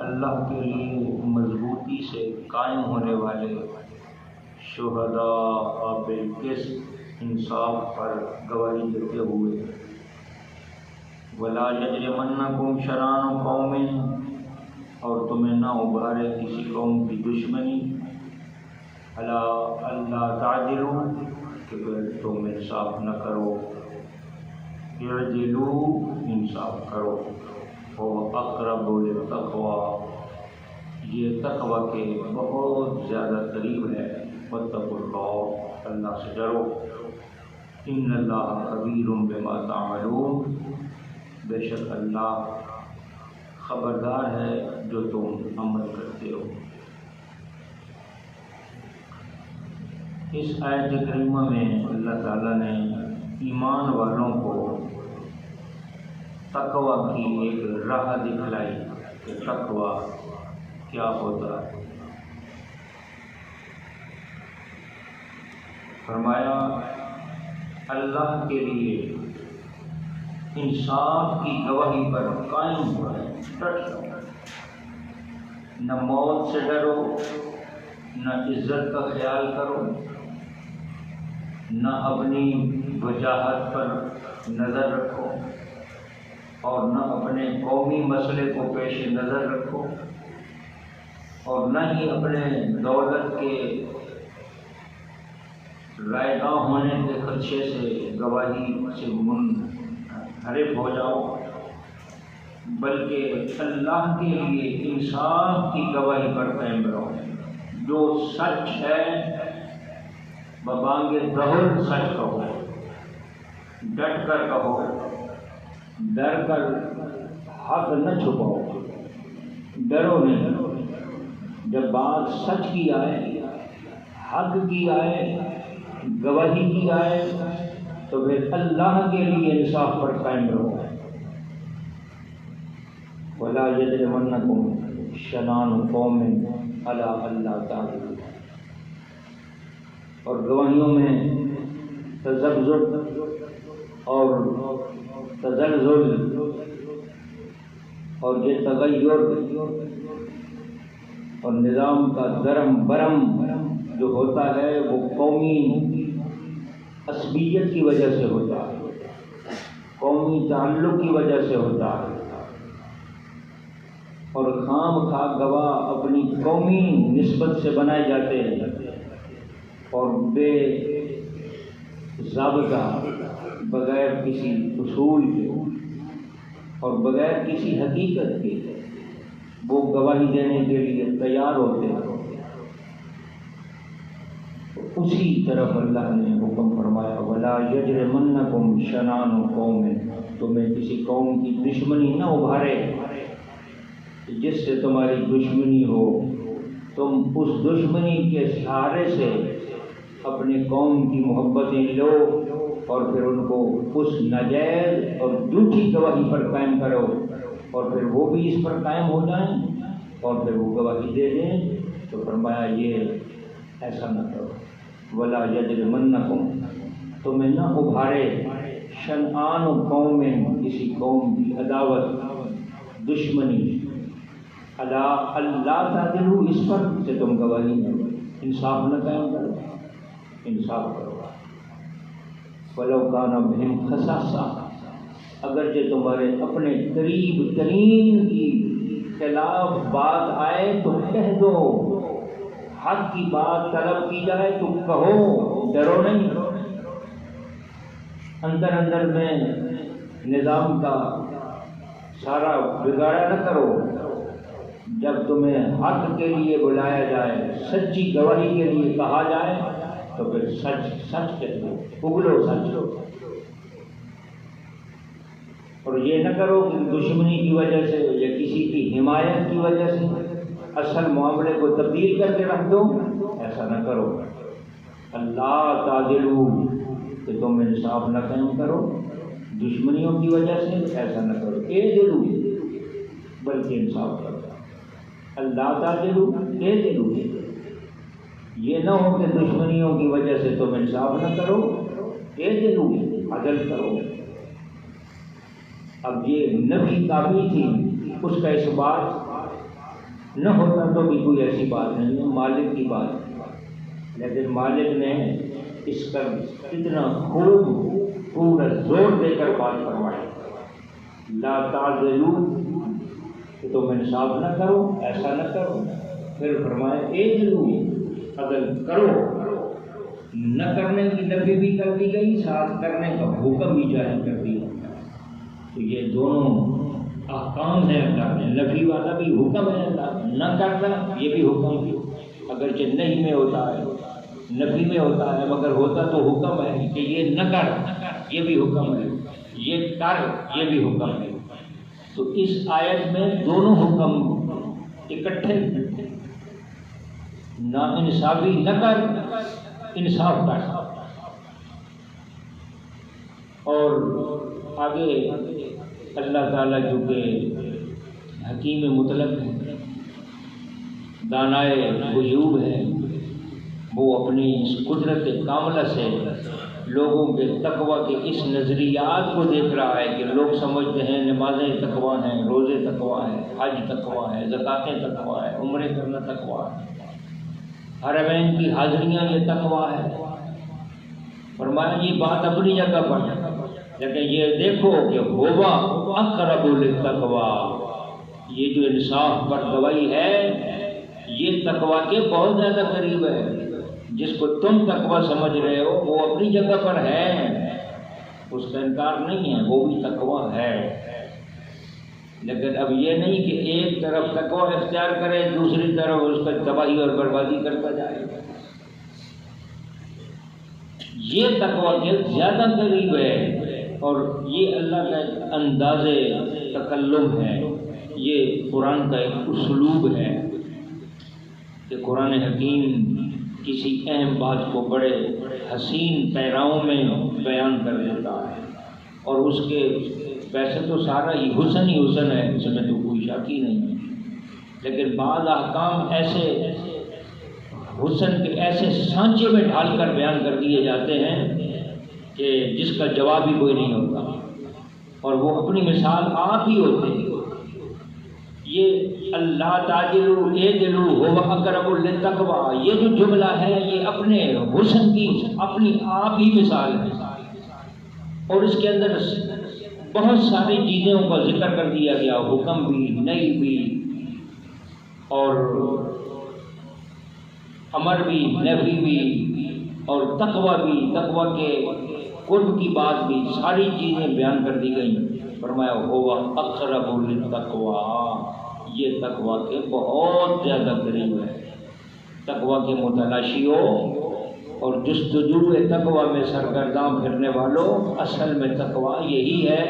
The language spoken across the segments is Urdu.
اللہ کے لیے مضبوطی سے قائم ہونے والے شہداء بالقسط انصاف پر گواہی دیتے ہوئے ولا یجرمنکم شنآن قوم، اور تمہیں نہ ابھارے کسی قوم کی دشمنی الا اللہ تعدلوا، کہ پھر تم انصاف نہ کرو، اعدلوا انصاف کرو، وہ اقرب للتقوی، یہ تقوی کے بہت زیادہ قریب ہے، واتقوا اللہ، اللہ سے ڈرو، ان اللہ خبیر بما تعملون، بے شک اللہ خبردار ہے جو تم عمل کرتے ہو۔ اس آیت کریمہ میں اللہ تعالیٰ نے ایمان والوں کو تقوی کی ایک راہ دکھلائی کہ تقوی کیا ہوتا ہے۔ فرمایا اللہ کے لیے انصاف کی گواہی پر قائم ہو ہے، ڈٹ جاؤ، نہ موت سے ڈرو، نہ عزت کا خیال کرو، نہ اپنی وجاہت پر نظر رکھو، اور نہ اپنے قومی مسئلے کو پیش نظر رکھو، اور نہ ہی اپنے دولت کے رائے گاہ ہونے کے خدشے سے گواہی سے منحرف ہو جاؤ، بلکہ اللہ کے لیے انصاف کی گواہی پر قائم رہو۔ جو سچ ہے ببانگ ظہر سچ کہو، ڈٹ کر کہو، ڈر کر حق نہ چھپاؤ، ڈرو نہیں۔ جب بات سچ کی آئے، حق کی آئے، گواہی کی آئے، تو پھر اللہ کے لیے انصاف پر قائم رہو۔ وَلَا يَجْرِمَنَّكُمْ شَنآنُ قَوْمٍ عَلَىٰ أَلَّا تَعْدِلُوا، اور گواہیوں میں تذبذب اور تزلزل اور یہ تغیر اور نظام کا درم برم جو ہوتا ہے وہ قومی عصبیت کی وجہ سے ہوتا ہے، قومی تعلق کی وجہ سے ہوتا ہے، اور خام خواہ گواہ اپنی قومی نسبت سے بنائے جاتے ہیں، اور بے ضابطہ بغیر کسی اصول کے اور بغیر کسی حقیقت کے وہ گواہی دینے کے لیے تیار ہوتے ہیں۔ اسی طرف اللہ نے حکم فرمایا وَلَا يَجْرِمَنَّكُمْ شَنآنُ قَوْمٍ، تمہیں کسی قوم کی دشمنی نہ ابھارے جس سے تمہاری دشمنی ہو، تم اس دشمنی کے سہارے سے اپنی قوم کی محبتیں لو اور پھر ان کو اس ناجائز اور جھوٹی گواہی پر قائم کرو، اور پھر وہ بھی اس پر قائم ہو جائیں اور پھر وہ گواہی دے دیں، تو فرمایا یہ ایسا نہ کرو۔ وَلَا يَجْرِمَنَّكُمْ، تمہیں نہ ابھارے شنآن قوم، کسی قوم کی عداوت، دشمنی، عَلَىٰ أَلَّا تَعْدِلُوا، اس پر سے تم گواہی نہ دو، انصاف نہ قائم کرو، انصاف کرو۔ وَلَوْ كَانَ بِهِمْ خَصَاصَةٌ، اگرچہ تمہارے اپنے قریب ترین کی خلاف بات آئے تو کہہ دو، حق کی بات طلب کی جائے تو کہو، ڈرو نہیں۔ اندر اندر میں نظام کا سارا بگاڑا نہ کرو، جب تمہیں حق کے لیے بلایا جائے، سچی گواہی کے لیے کہا جائے تو پھر سچ کہو، اگلو سچ، اور یہ نہ کرو کہ دشمنی کی وجہ سے یا کسی کی حمایت کی وجہ سے اصل معاملے کو تبدیل کر کے رکھ دو، ایسا نہ کرو۔ اللہ تعدلوا، کہ تم انصاف نہ قائم کرو دشمنیوں کی وجہ سے، ایسا نہ کرو، اعدلوا، بلکہ انصاف کرو۔ اللہ تعدلوا، اعدلوا، یہ نہ ہو کہ دشمنیوں کی وجہ سے تم انصاف نہ کرو، اعدلوا، عدل کرو۔ اب یہ نفی کافی تھی، اس کا اس بات نہ ہوتا تو بھی کوئی ایسی بات نہیں ہے، مالک کی بات ہے، لیکن مالک نے اس پر اتنا خوب پورا زور دے کر بات کروائی، لا تعذلوا کہ تم انصاف نہ کرو، ایسا نہ کرو، پھر فرمایا اعدلوا، اگر کرو، نہ کرنے کی نفی بھی کر دی گئی، ساتھ کرنے کا حکم بھی جاری کر دیا۔ تو یہ دونوں احکام ہیں اللہ نے، نفی والا بھی حکم ہے اللہ، نہ کرنا یہ بھی حکم ہے، اگرچہ نہیں میں ہوتا ہے، نفی میں ہوتا ہے، مگر ہوتا تو حکم ہے کہ یہ نہ کر، یہ بھی حکم ہے، یہ کر، یہ بھی حکم ہے۔ تو اس آیت میں دونوں حکم اکٹھے، نا انصافی نہ کر، انصاف کر۔ اور آگے اللہ تعالیٰ چونکہ حکیم مطلق ہے، دانائے غیوب ہے، وہ اپنی اس قدرت کاملہ سے لوگوں کے تقوی کے اس نظریات کو دیکھ رہا ہے کہ لوگ سمجھتے ہیں نمازیں تقوی ہیں، روزے تقوی ہیں، حج تقوی ہے، زکاتیں تقوی ہے، عمرے کرنا تقوی ہے، حرمین کی حاضریاں یہ تقوی ہے۔ فرمایا یہ بات اپنی جگہ پر ہے، لیکن یہ دیکھو کہ ہوبا اقرب للتقوی، یہ جو انصاف پر گواہی ہے یہ تقوی کے بہت زیادہ قریب ہے۔ جس کو تم تقوی سمجھ رہے ہو وہ اپنی جگہ پر ہے، اس کا انکار نہیں ہے، وہ بھی تقوی ہے، لیکن اب یہ نہیں کہ ایک طرف تقوی اختیار کرے، دوسری طرف اس پر تباہی اور بربادی کرتا جائے۔ یہ تقوی کے زیادہ قریب ہے، اور یہ اللہ کا ایک انداز تکلم ہے، یہ قرآن کا ایک اسلوب ہے کہ قرآن حکیم کسی اہم بات کو بڑے حسین پیراؤں میں بیان کر دیتا ہے، اور اس کے ویسے تو سارا ہی حسن ہے، اس میں تو کوئی شک ہی نہیں ہے، لیکن بعض احکام ایسے حسن کے ایسے سانچے میں ڈھال کر بیان کر دیے جاتے ہیں کہ جس کا جواب ہی کوئی نہیں ہوتا، اور وہ اپنی مثال آپ ہی ہوتے ہیں۔ یہ اللہ تعجلوا اعدلوا هو اقرب للتقوی، یہ جو جملہ ہے یہ اپنے حسن کی اپنی آپ ہی مثال ہے، اور اس کے اندر بہت ساری چیزوں کا ذکر کر دیا گیا، حکم بھی، نہی بھی، اور امر بھی، نفی بھی، اور تقوی بھی، تقوی کے قرب کی بات بھی، ساری چیزیں بیان کر دی گئی۔ فرمایا ہوا اقرب للتقوی، یہ تقوی کے بہت زیادہ قریب ہے۔ تقوی کے متلاشیوں اور جستجو تقوی میں سرگرداں پھرنے والوں، اصل میں تقوی یہی ہے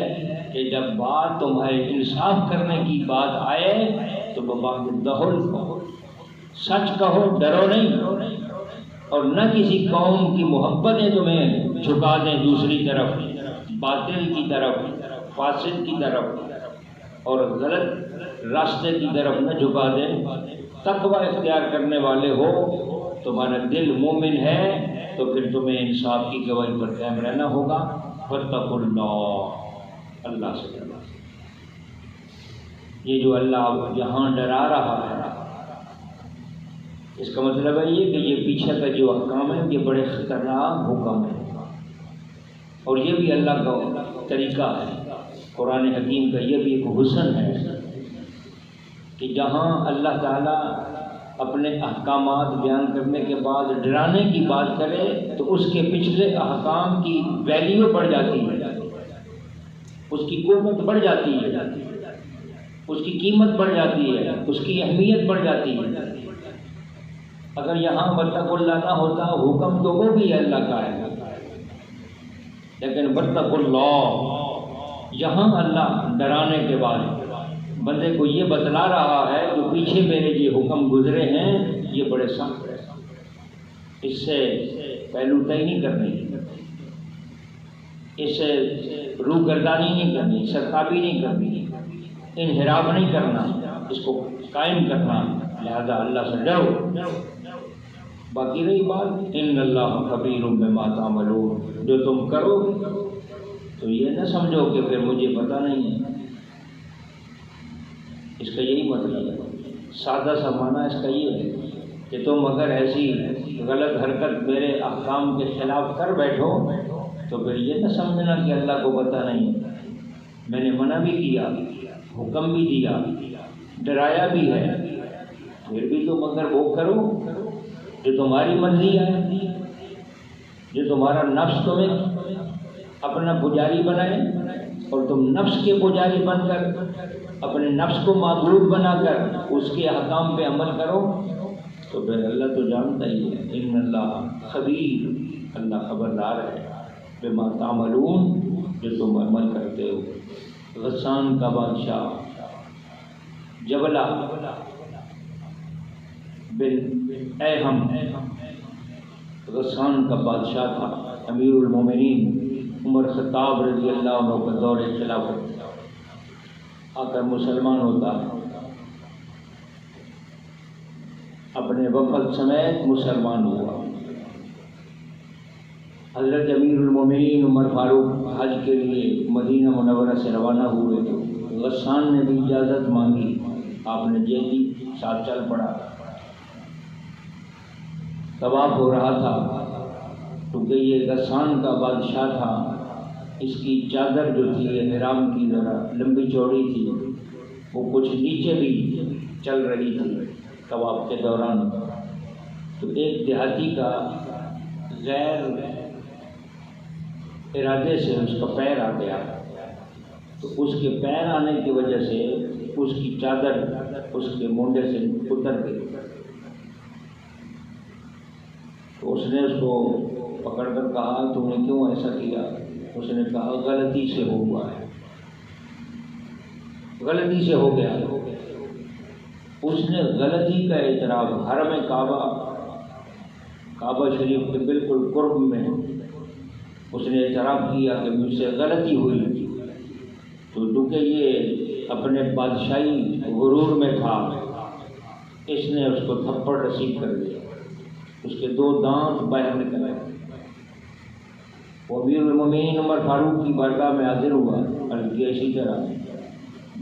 کہ جب بات تمہیں انصاف کرنے کی بات آئے تو بباقدہل کہو، سچ کہو، ڈرو نہیں، اور نہ کسی قوم کی محبتیں تمہیں جھکا دیں دوسری طرف، باطل کی طرف، فاسد کی طرف، اور غلط راستے کی طرف نہ جھکا دیں۔ تقوی اختیار کرنے والے ہو، تمہارا دل مومن ہے، تو پھر تمہیں انصاف کی گواہی پر قائم رہنا ہوگا۔ فاتقوا اللہ، اللہ سے ڈرو۔ یہ جو اللہ یہاں ڈرا رہا ہے، اس کا مطلب ہے یہ کہ یہ پیچھے کا جو احکام ہے یہ بڑے خطرناک حکم ہے، اور یہ بھی اللہ کا طریقہ ہے، قرآن حکیم کا یہ بھی ایک حسن ہے کہ جہاں اللہ تعالیٰ اپنے احکامات بیان کرنے کے بعد ڈرانے کی بات کرے تو اس کے پچھلے احکام کی ویلیو بڑھ جاتی ہے، اس کی قوت بڑھ جاتی ہے، اس کی قیمت بڑھ جاتی ہے، اس کی اہمیت بڑھ جاتی ہے۔ اگر یہاں واتقوا اللہ نہ ہوتا، حکم تو وہ بھی اللہ کا ہے، لیکن واتقوا اللہ، یہاں اللہ ڈرانے کے بعد بندے کو یہ بتلا رہا ہے جو پیچھے میرے یہ حکم گزرے ہیں یہ بڑے سخت ہیں، اس سے پہلو طے نہیں کرنی، اس سے روگردانی نہیں کرنی، سرتابی نہیں کرنی، انحراف نہیں کرنا، اس کو قائم کرنا، لہذا اللہ سے ڈرو۔ باقی رہی بات ان اللہ خبیر بما تعملون، جو تم کرو تو یہ نہ سمجھو کہ پھر مجھے پتہ نہیں ہے، اس کا یہی مطلب ہے، سادہ سا معنی اس کا یہ ہے کہ تم اگر ایسی غلط حرکت میرے احکام کے خلاف کر بیٹھو تو پھر یہ نہ سمجھنا کہ اللہ کو پتہ نہیں، میں نے منع بھی کیا، حکم بھی دیا، ڈرایا بھی ہے، پھر بھی تم اگر وہ کرو جو تمہاری مرضی ہے، جو تمہارا نفس تمہیں اپنا پجاری بنائے اور تم نفس کے پجاری بن کر اپنے نفس کو معبود بنا کر اس کے احکام پہ عمل کرو تو پھر اللہ تو جانتا ہی ہے، ان اللہ خبیر، اللہ خبردار ہے بما تعملون، جو تم عمل کرتے ہو۔ غسان کا بادشاہ جبلہ بن ایہم غسان کا بادشاہ تھا، امیر المومنین عمر خطاب رضی اللہ عنہ کا دور خلافت آ کر مسلمان ہوتا، اپنے وفد سمیت مسلمان ہوا۔ حضرت امیر المومنین عمر فاروق حج کے لیے مدینہ منورہ سے روانہ ہوئے تو غسان نے بھی اجازت مانگی، آپ نے جے دی، ساتھ چل پڑا۔ طواف ہو رہا تھا کیونکہ یہ غسان کا بادشاہ تھا، اس کی چادر جو تھی احرام کی ذرا لمبی چوڑی تھی، وہ کچھ نیچے بھی چل رہی تھی طواف کے دوران۔ تو ایک دیہاتی کا غیر ارادے سے اس کا پیر آ گیا، تو اس کے پیر آنے کی وجہ سے اس کی چادر اس کے مونڈے سے اتر گئی۔ تو اس نے اس کو پکڑ کر کہا تم نے کیوں ایسا کیا؟ اس نے کہا غلطی سے ہوا ہے، غلطی سے ہو گیا۔ اس نے غلطی کا اعتراف حرم کعبہ شریف کے بالکل قرب میں اس نے اعتراف کیا کہ مجھ سے غلطی ہوئی، تو چونکہ یہ اپنے بادشاہی غرور میں تھا اس نے اس کو تھپڑ رسید کر دیا، اس کے 2 دانت باہر نکل آئے۔ وہ امیر المومنین عمر فاروق کی بارگاہ میں حاضر ہوا، عرض کیا اسی طرح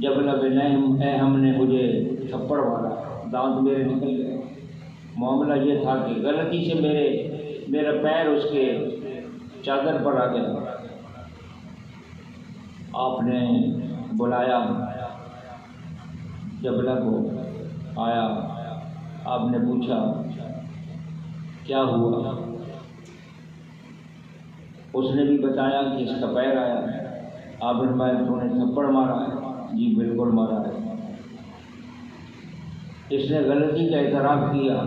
جبلہ بن ایہم نے مجھے تھپڑ مارا، دانت میرے نکل گئے۔ معاملہ یہ تھا کہ غلطی سے میرا پیر اس کے چادر پر آ گیا۔ آپ نے بلایا جبلہ کو، آیا، آپ نے پوچھا کیا ہوا؟ اس نے بھی بتایا کہ اس کا پیر آیا۔ آپ نے فرمایا تو نے تھپڑ مارا ہے؟ جی بالکل مارا ہے۔ اس نے غلطی کا اعتراف کیا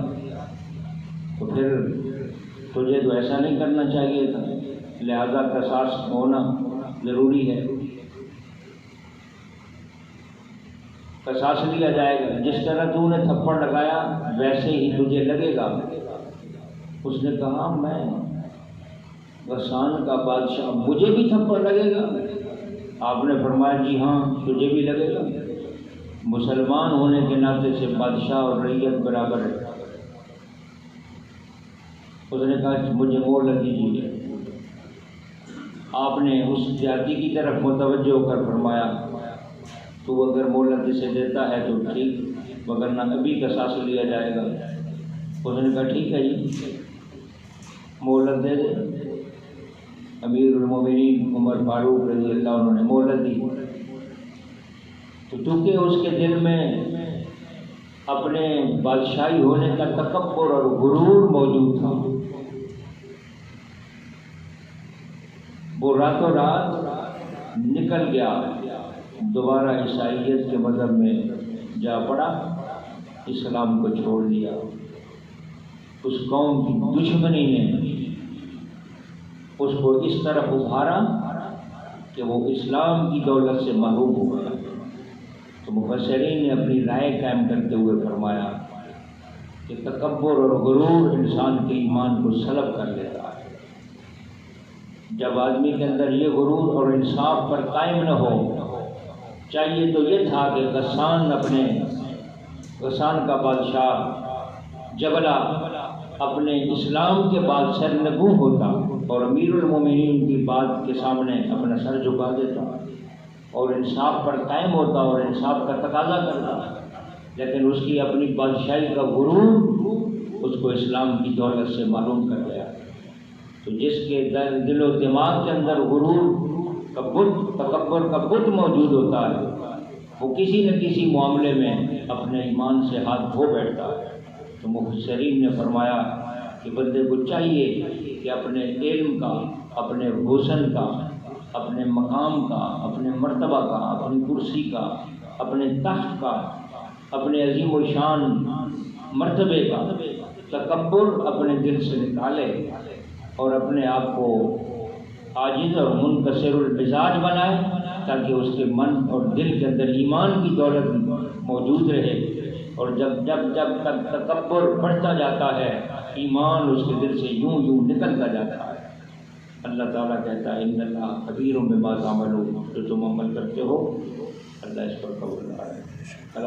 تو پھر تجھے تو ایسا نہیں کرنا چاہیے تھا، لہذا قصاص ہونا ضروری ہے، قصاص لیا جائے گا، جس طرح تو نے تھپڑ لگایا ویسے ہی تجھے لگے گا۔ اس نے کہا میں غسان کا بادشاہ، مجھے بھی تھپڑ لگے گا؟ آپ نے فرمایا جی ہاں تجھے بھی لگے گا، مسلمان ہونے کے ناطے سے بادشاہ اور رعیت برابر ہے۔ اس نے کہا مجھے مہلت دیجیے۔ آپ نے اس دیہاتی کی طرف متوجہ ہو کر فرمایا تو اگر مہلت اسے دیتا ہے تو ٹھیک، ورنہ ابھی قصاص لیا جائے گا۔ اس نے کہا ٹھیک ہے جی مہلت دے دے۔ امیر المومنین عمر فاروق رضی اللہ عنہ نے مہلت دی، تو چونکہ اس کے دل میں اپنے بادشاہی ہونے کا تکبر اور غرور موجود تھا، وہ راتوں رات نکل گیا، دوبارہ عیسائیت کے مذہب میں جا پڑا، اسلام کو چھوڑ دیا۔ اس قوم کی دشمنی نے اس کو اس طرف ابھارا کہ وہ اسلام کی دولت سے محروم ہو گیا۔ تو مفسرین نے اپنی رائے قائم کرتے ہوئے فرمایا کہ تکبر اور غرور انسان کے ایمان کو سلب کر لیتا ہے۔ جب آدمی کے اندر یہ غرور اور انصاف پر قائم نہ ہو، چاہیے تو یہ تھا کہ غسان کا بادشاہ جبلہ اپنے اسلام کے بعد سرنگوں ہوتا اور امیر المومنین کی بات کے سامنے اپنا سر جھکا دیتا اور انصاف پر قائم ہوتا اور انصاف کا تقاضا کرتا، لیکن اس کی اپنی بادشاہی کا غرور اس کو اسلام کی دولت سے معلوم کر گیا۔ تو جس کے دل و دماغ کے اندر غرور کا بت، تکبر کا بت موجود ہوتا ہے، وہ کسی نہ کسی معاملے میں اپنے ایمان سے ہاتھ دھو بیٹھتا ہے۔ تو مفسرین نے فرمایا کہ بندے کو چاہیے کہ اپنے علم کا، اپنے حسن کا، اپنے مقام کا، اپنے مرتبہ کا، اپنی کرسی کا، اپنے تخت کا، اپنے عظیم و شان مرتبے کا تکبر اپنے دل سے نکالے اور اپنے آپ کو عاجز اور منکسر المزاج بنائے، تاکہ اس کے من اور دل کے اندر ایمان کی دولت موجود رہے۔ اور جب تک تکبر بڑھتا جاتا ہے، ایمان اس کے دل سے یوں نکلتا جاتا ہے۔ اللہ تعالیٰ کہتا ہے ان اللہ خبیر بما تعملون، جو تم عمل کرتے ہو اللہ اس پر قبول کرے۔